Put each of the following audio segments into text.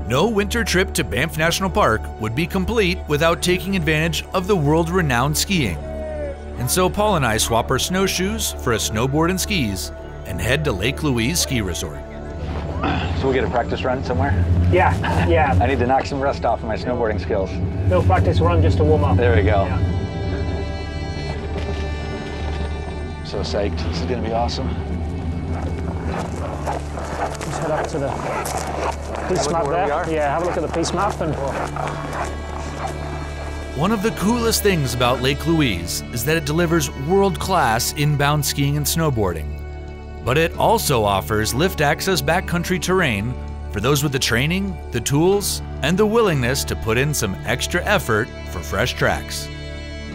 No winter trip to Banff National Park would be complete without taking advantage of the world-renowned skiing. And so Paul and I swap our snowshoes for a snowboard and skis and head to Lake Louise Ski Resort. So we'll get a practice run somewhere? Yeah. I need to knock some rust off of my snowboarding skills. No practice run, just a warm up. There we go. Yeah. So psyched. This is gonna be awesome. Let's head up to the piste map there. Yeah, have a look at the piste map. And one of the coolest things about Lake Louise is that it delivers world-class inbound skiing and snowboarding. But it also offers lift access backcountry terrain for those with the training, the tools, and the willingness to put in some extra effort for fresh tracks.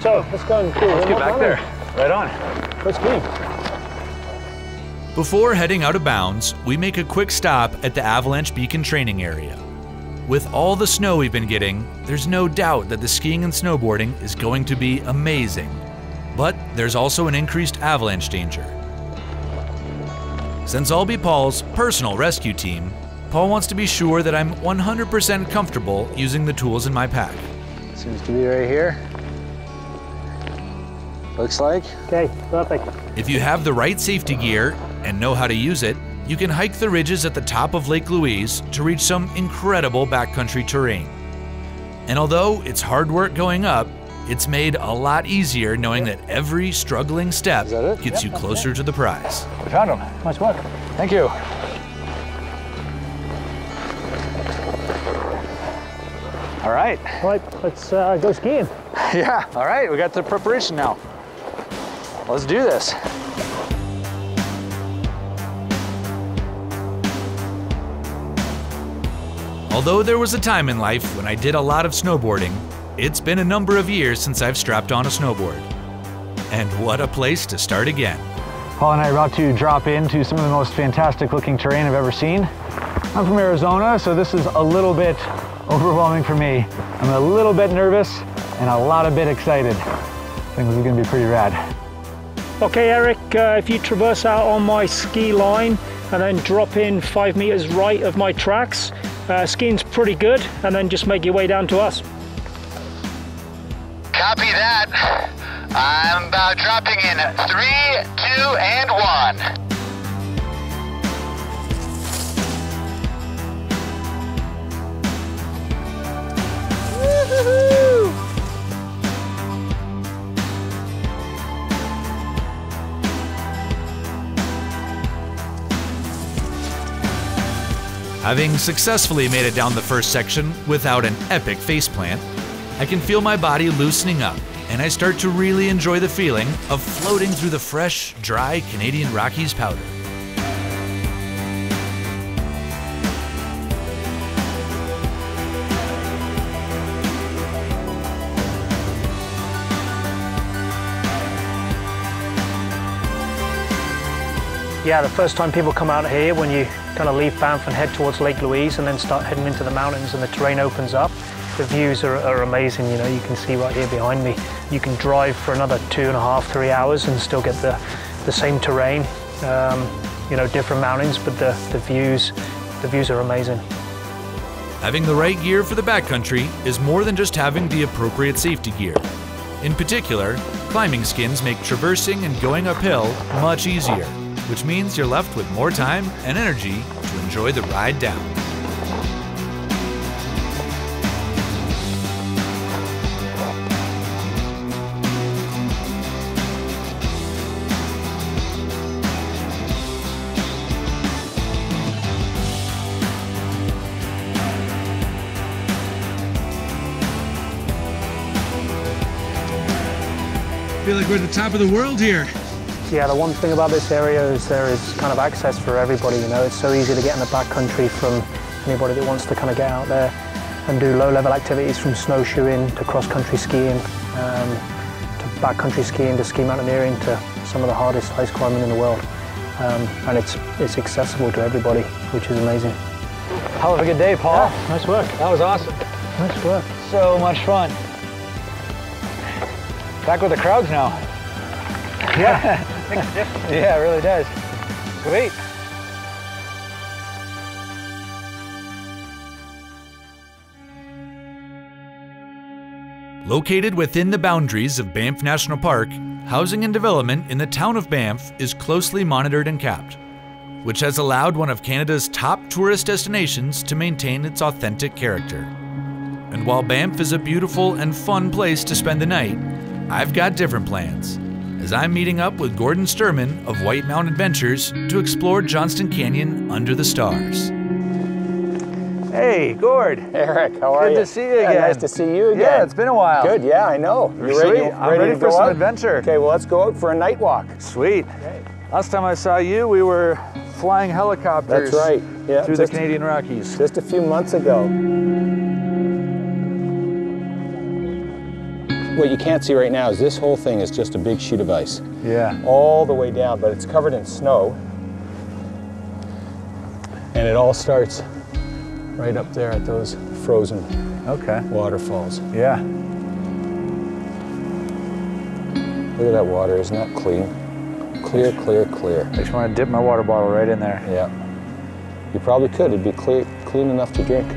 so let's go and do Let's get back there. Right on. Let's go. Before heading out of bounds, we make a quick stop at the Avalanche Beacon training area. With all the snow we've been getting, there's no doubt that the skiing and snowboarding is going to be amazing. But there's also an increased avalanche danger. Since I'll be Paul's personal rescue team, Paul wants to be sure that I'm 100% comfortable using the tools in my pack. Seems to be right here. Looks like. Okay, perfect. If you have the right safety gear and know how to use it, you can hike the ridges at the top of Lake Louise to reach some incredible backcountry terrain. And although it's hard work going up, it's made a lot easier knowing that every struggling step gets you closer to the prize. We found him. Nice work. Thank you. All right. All right, let's go skiing. Yeah, all right, we got the preparation now. Let's do this. Although there was a time in life when I did a lot of snowboarding, it's been a number of years since I've strapped on a snowboard. And what a place to start again. Paul and I are about to drop into some of the most fantastic looking terrain I've ever seen. I'm from Arizona, so this is a little bit overwhelming for me. I'm a little bit nervous and a bit excited. I think this is gonna be pretty rad. Okay, Eric, if you traverse out on my ski line and then drop in 5 meters right of my tracks, skiing's pretty good, and then just make your way down to us. Copy that. I'm about dropping in 3, 2, and 1. Woo-hoo-hoo! Having successfully made it down the first section without an epic faceplant, I can feel my body loosening up, and I start to really enjoy the feeling of floating through the fresh, dry Canadian Rockies powder. Yeah, the first time people come out here, when you kind of leave Banff and head towards Lake Louise and then start heading into the mountains and the terrain opens up, the views are amazing. You know, you can see right here behind me. You can drive for another 2.5, 3 hours and still get the same terrain. You know, different mountains, but the views are amazing. Having the right gear for the backcountry is more than just having the appropriate safety gear. In particular, climbing skins make traversing and going uphill much easier, which means you're left with more time and energy to enjoy the ride down. I feel like we're at the top of the world here. Yeah, the one thing about this area is there is kind of access for everybody, you know. It's so easy to get in the backcountry from anybody that wants to kind of get out there and do low-level activities from snowshoeing to cross-country skiing, to backcountry skiing, to ski mountaineering, to some of the hardest ice climbing in the world. And it's accessible to everybody, which is amazing. Hell of a good day, Paul. Yeah, nice work. That was awesome. Nice work. So much fun. Back with the crowds now. Yeah. Yeah, it really does. Sweet. Located within the boundaries of Banff National Park, housing and development in the town of Banff is closely monitored and capped, which has allowed one of Canada's top tourist destinations to maintain its authentic character. And while Banff is a beautiful and fun place to spend the night, I've got different plans, as I'm meeting up with Gordon Sturman of White Mountain Adventures to explore Johnston Canyon under the stars. Hey, Gord. Eric, how are you? Good to see you again. Nice to see you again. Yeah, it's been a while. Good, yeah, I know. You Sweet. ready? I'm ready to for go some out? adventure. Okay, well, let's go out for a night walk. Sweet. Last time I saw you, we were flying helicopters. That's right. Yeah, through the Canadian Rockies. Just a few months ago. What you can't see right now is this whole thing is just a big sheet of ice. Yeah. All the way down, but it's covered in snow. And it all starts right up there at those frozen waterfalls. Yeah. Look at that water, isn't that clean? Clear, clear, clear. Makes me want to dip my water bottle right in there. Yeah. You probably could, it'd be clean enough to drink.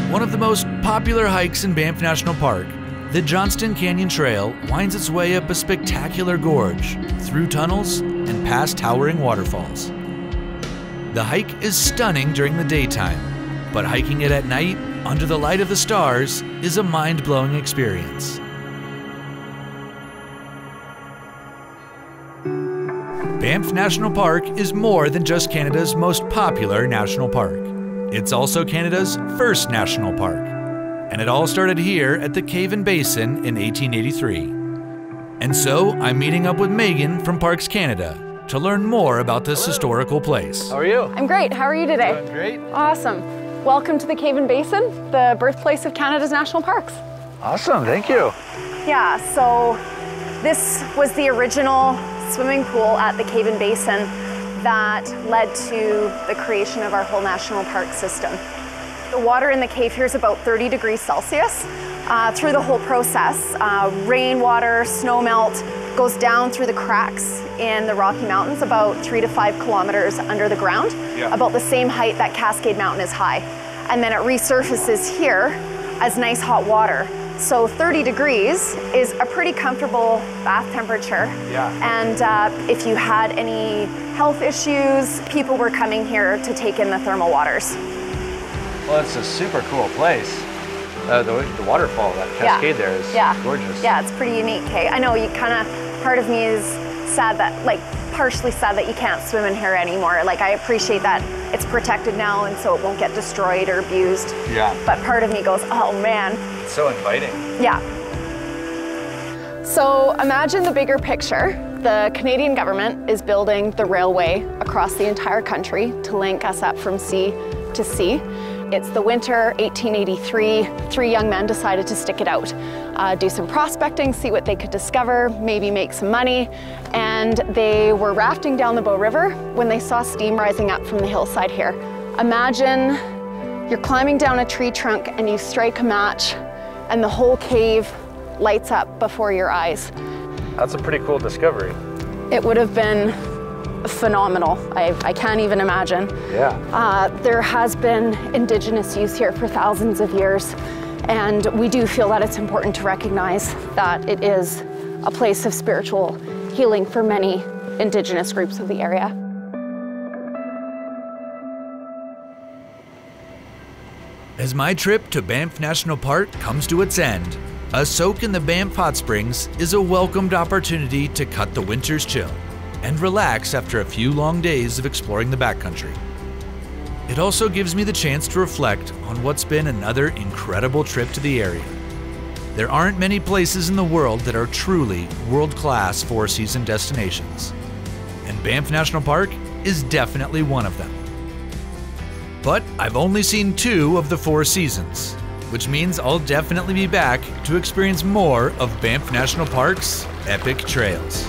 One of the most popular hikes in Banff National Park, the Johnston Canyon Trail winds its way up a spectacular gorge, through tunnels, and past towering waterfalls. The hike is stunning during the daytime, but hiking it at night, under the light of the stars, is a mind-blowing experience. Banff National Park is more than just Canada's most popular national park. It's also Canada's first national park, and it all started here at the Cavan Basin in 1883. And so I'm meeting up with Megan from Parks Canada to learn more about this historical place. How are you? I'm great. How are you today? Doing great. Awesome. Welcome to the Cavan Basin, the birthplace of Canada's national parks. Awesome, thank you. Yeah, so this was the original swimming pool at the Cavan Basin that led to the creation of our whole national park system. The water in the cave here is about 30 degrees Celsius. Through the whole process, rainwater, snow melt goes down through the cracks in the Rocky Mountains about 3 to 5 kilometers under the ground, about the same height that Cascade Mountain is high. And then it resurfaces here as nice hot water. So 30 degrees is a pretty comfortable bath temperature. Yeah. And if you had any health issues, people were coming here to take in the thermal waters. Well, it's a super cool place. The waterfall, that cascade there is gorgeous. Yeah, it's pretty unique, okay? I know you kind of, part of me is sad that, like, partially sad that you can't swim in here anymore. Like, I appreciate that it's protected now and so it won't get destroyed or abused. Yeah. But part of me goes, oh man. It's so inviting. Yeah. So imagine the bigger picture. The Canadian government is building the railway across the entire country to link us up from sea to sea. It's the winter 1883. 3 young men decided to stick it out, do some prospecting, see what they could discover, maybe make some money. And they were rafting down the Bow River when they saw steam rising up from the hillside here. Imagine you're climbing down a tree trunk and you strike a match and the whole cave lights up before your eyes. That's a pretty cool discovery. It would have been phenomenal. I can't even imagine. Yeah. There has been Indigenous use here for thousands of years, and we do feel that it's important to recognize that it is a place of spiritual healing for many Indigenous groups of the area. As my trip to Banff National Park comes to its end, a soak in the Banff Hot Springs is a welcomed opportunity to cut the winter's chill and relax after a few long days of exploring the backcountry. It also gives me the chance to reflect on what's been another incredible trip to the area. There aren't many places in the world that are truly world-class four-season destinations, and Banff National Park is definitely one of them. But I've only seen 2 of the 4 seasons, which means I'll definitely be back to experience more of Banff National Park's epic trails.